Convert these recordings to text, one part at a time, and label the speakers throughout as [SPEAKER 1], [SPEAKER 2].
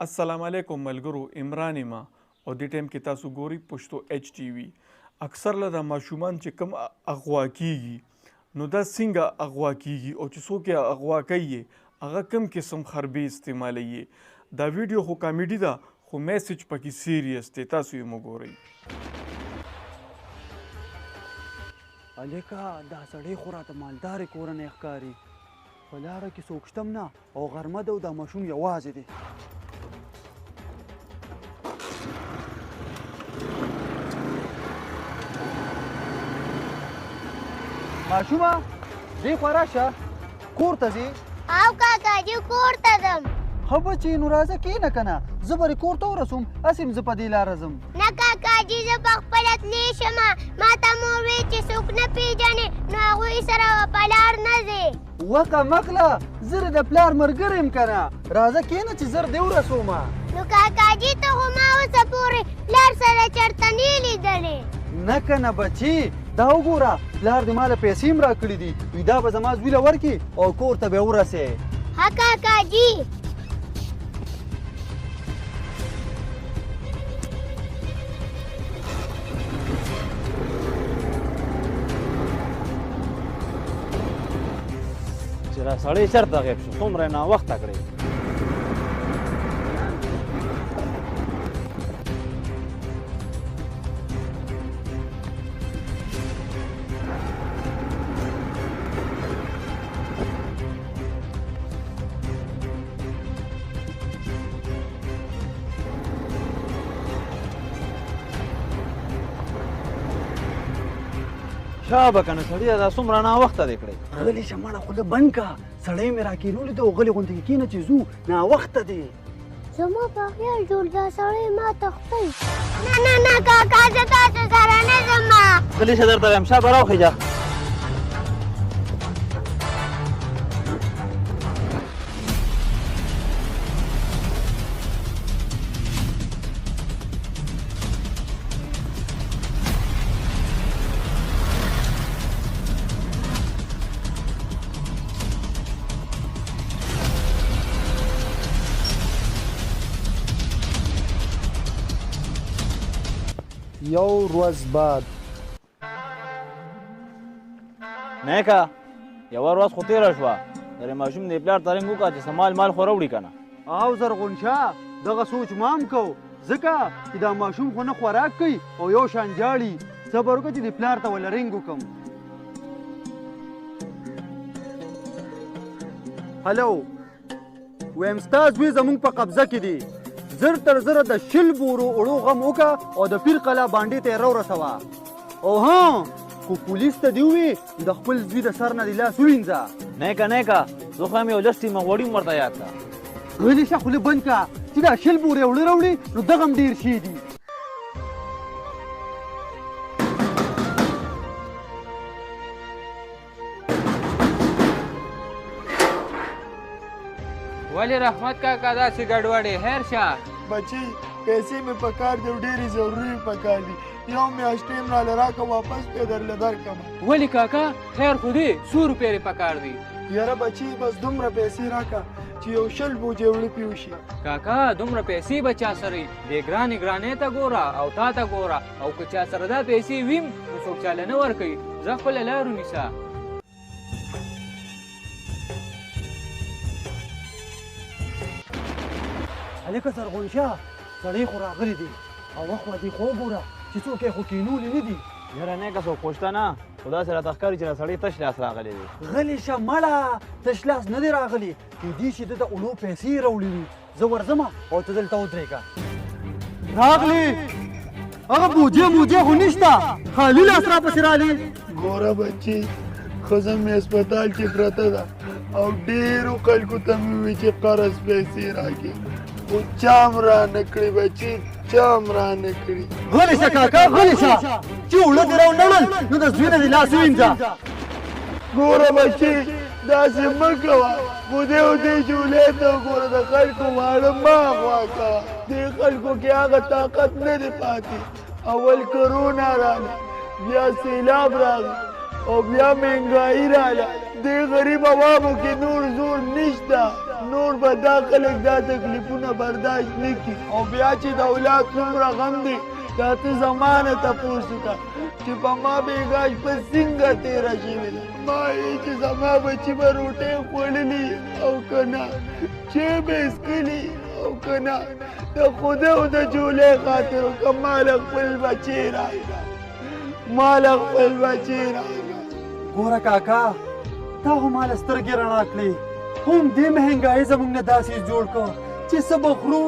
[SPEAKER 1] السلام علیکم ملګرو، عمران ما او دې ټایم کې تاسو ګوري پښتو ایچ ټي وي. اکثر له د ماشومان چې کم اغوا کیږي نو دا څنګه اغوا کیږي او چې څوک یې اغوا کوي هغه کم قسم خربې استعمالوي. دا ویډیو خو کامیډي ده خو میسج پکې سیریس دی، تاسو یې وګورئ.
[SPEAKER 2] الکه دا سړی خو راته مالدارې کورنۍ ښکاري، په لاره کې څوک شته نه او غرمه ده او دا ماشوم یوازې دی. ماشومه دې خوا راشه، کور ته ځې؟
[SPEAKER 3] او کاکاجي کور ته ځم.
[SPEAKER 2] ښه بچې نو راځه کښېنه که نه، زه به کور ته ورسوم، هسې م زه په دې لاره ځم.
[SPEAKER 3] نه کاکاجي زه پخپله تللی شمه، ما ته مور وی چې څوک نه پېژنې نو هغوی سره به په لار نه ځې.
[SPEAKER 2] وکه مکله زه د پلار ملګری یم که نه، راځه کښېنه چې زر دې ورسومه.
[SPEAKER 3] نو کاکاجي ته خو ما اوسه پورې پلار سره چېرته نه لیدلې.
[SPEAKER 2] نه که نه بچې، دا وګوره پلار دې ما له پیسې هم راکړي دي، دوی دا به زما زوی له ورکړي او کور ته به یې ورسې.
[SPEAKER 3] ها کاکاجي
[SPEAKER 4] چې را سړی چېرته غیب شو، څومره یې ناوخته کړی. شابه که نه سړیه دا څومره ناوخته دی کړی.
[SPEAKER 2] غلی شه مړه خوله بند که، سړی مې راکېنولې ده او غلې غوندې کې کښېنه چې ځو، ناوخته دی.
[SPEAKER 3] زما په خیال جوړ دا سړی ما ته خپل. نه نه کاکا زه تاسو سره نه ځم.
[SPEAKER 4] غلی شه درته وایم، شابه راوخېږه.
[SPEAKER 2] یو ورځ بعد.
[SPEAKER 4] نیکه یوه ورځ خو تېره شوه، د دې ماشوم دې پلار ته رنګ وکړه چې څه مال خو راوړي که نه.
[SPEAKER 2] او زرغون شاه دغه سوچ ما هم کو، ځکه چې دا ماشوم خو نه خوراک کوي او یو شان جاړي. صبر وکړه چې د پلار ته وله رنګ وکړم. هلو، ویم ستا زوی زموږ په قبضه کې دی، زر تر زره د 100 بورو اوړو غم وکړه او د پیر قلعه بانډې ته یې راورسوه. او ها خو پولیس ته دې ووایې د خپل زوی د سر نه دې لاس ووینځه.
[SPEAKER 4] نیکه زه خو هم یو لس ټیمه غوړي هم ورته یاد کړه.
[SPEAKER 2] غلي شه خوله بند کړه چې دا 100 بورې اوړه راوړي نو دغه هم ډېر شي دي.
[SPEAKER 5] ولی رحمت کاکا داسې ګډوډې خیر شه.
[SPEAKER 6] بچی پیسې مې په کار دي او ډېرې ضروري په کار دي، یو میاشت ټیم راله راکړه واپس پې درله درکړم.
[SPEAKER 5] ولی کاکا خیر خو دی 100 روپۍ په کار دی.
[SPEAKER 6] یاره بچی بس دومره پیسې راکړه چې یو 100 بوجې اوړه پې وشي.
[SPEAKER 5] کاکا دومره پیسې به چا سره وي؟ دې ګرانې ته ګوره او تا ته ګوره، او که چا سره دا پیسې ویم نو څوک چاله نه ورکوي. ځه خپله لار ونیسه.
[SPEAKER 2] هلکه زرغون شاه سړی خو راغلی دی او وخت دې خو وګوره چې څوک یې خو کینولي نه دي.
[SPEAKER 4] یاره نیکه څوک خو شته نه، خو داسې راته ښکاري چې دا سړی تش لاس راغلی دی.
[SPEAKER 2] غلی شه مړه، تش لاس نه دی راغلی، کیدای شي ده د اوړو پیسې یې راوړي وي. زه ورځم او ته دلته ودرېږه. راغلی هغه بوجې خو نشته، خالي لاس راپسې رالې.
[SPEAKER 6] ګوره بچی ښځه مې هسپتال کې پرته ده او ډېرو خلکو ته مې وویل چې قرض پیسې راکړي، خو چا م رانه کړي بچي، چا م رانه کړي.
[SPEAKER 2] غلی شه کاکا غلی شه، چې اوړه دې راونړل نو د زوی نه دې لاس ووینځه.
[SPEAKER 6] ګوره بچی داسې مه کوه، خدای او دې جولې ته وګوره، د خلکو واړه مه اغوا کوه. دې خلکو کې هغه طاقت نه دی پاتې. اول کرونا راغله، بیا سیلاب راغی او بیا مهنګایي راغله، دې غریب عوامو کې نور زور نشته. نور به دا خلک دا تکلیفونه برداشت نه کړي او بیا چې د اولاد څومره غم دی دا ته زما نه تپوس وکړه چې په ما بېګا شپه څنګه تېره شوې ده ما وایي چې زما بچي به روټۍ خوړلي او که نه چای به یې څښلي او که نه د خدای او د جولۍ خاطر که ماله خپل بچی راکړه ماله خپل بچی راکړه
[SPEAKER 2] ګوره کاکا تا خو ماله سترګې رڼا کړې هم دې مهنګایي زموږ نه داسې جوړ کړ چې څه به خورو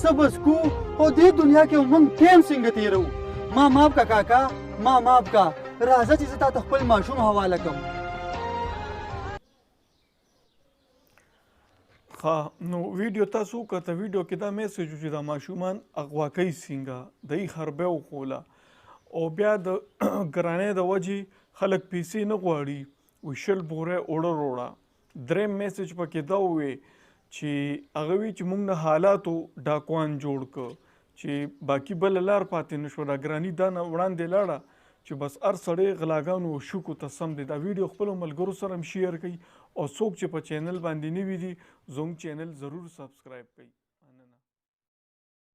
[SPEAKER 2] څه به څکو او دې دنیا کې موږ ټیم څنګه تېروو ما ماف کا کاکا ما ماف کا راځه چې زه تا ته خپل ماشوم حواله کړم
[SPEAKER 1] ښه نو ویډیو تاسو وکړه ویډیو کې دا میسج و چې دا ماشومان اغوا کوي څنګه د یې خربه وخوله او بیا د ګرانۍ د وجې خلک پیسې نه غواړي وي شل بوره اوړه روړه دریم میسج پکې دا ووی چې هغه وی چې موږ نه حالاتو ډاکوان جوړ کړ چې باقي بل لار پاتې نه شو دا ګراني دا نه وړاندې لاړه چې بس هر سړی غلاګانو او شوکو ته سم دی دا ویډیو خپلو ملګرو سره هم شیر کړئ او څوک چې په چینل باندې نوي دي زموږ چینل ضرور سبسکرایب کړئ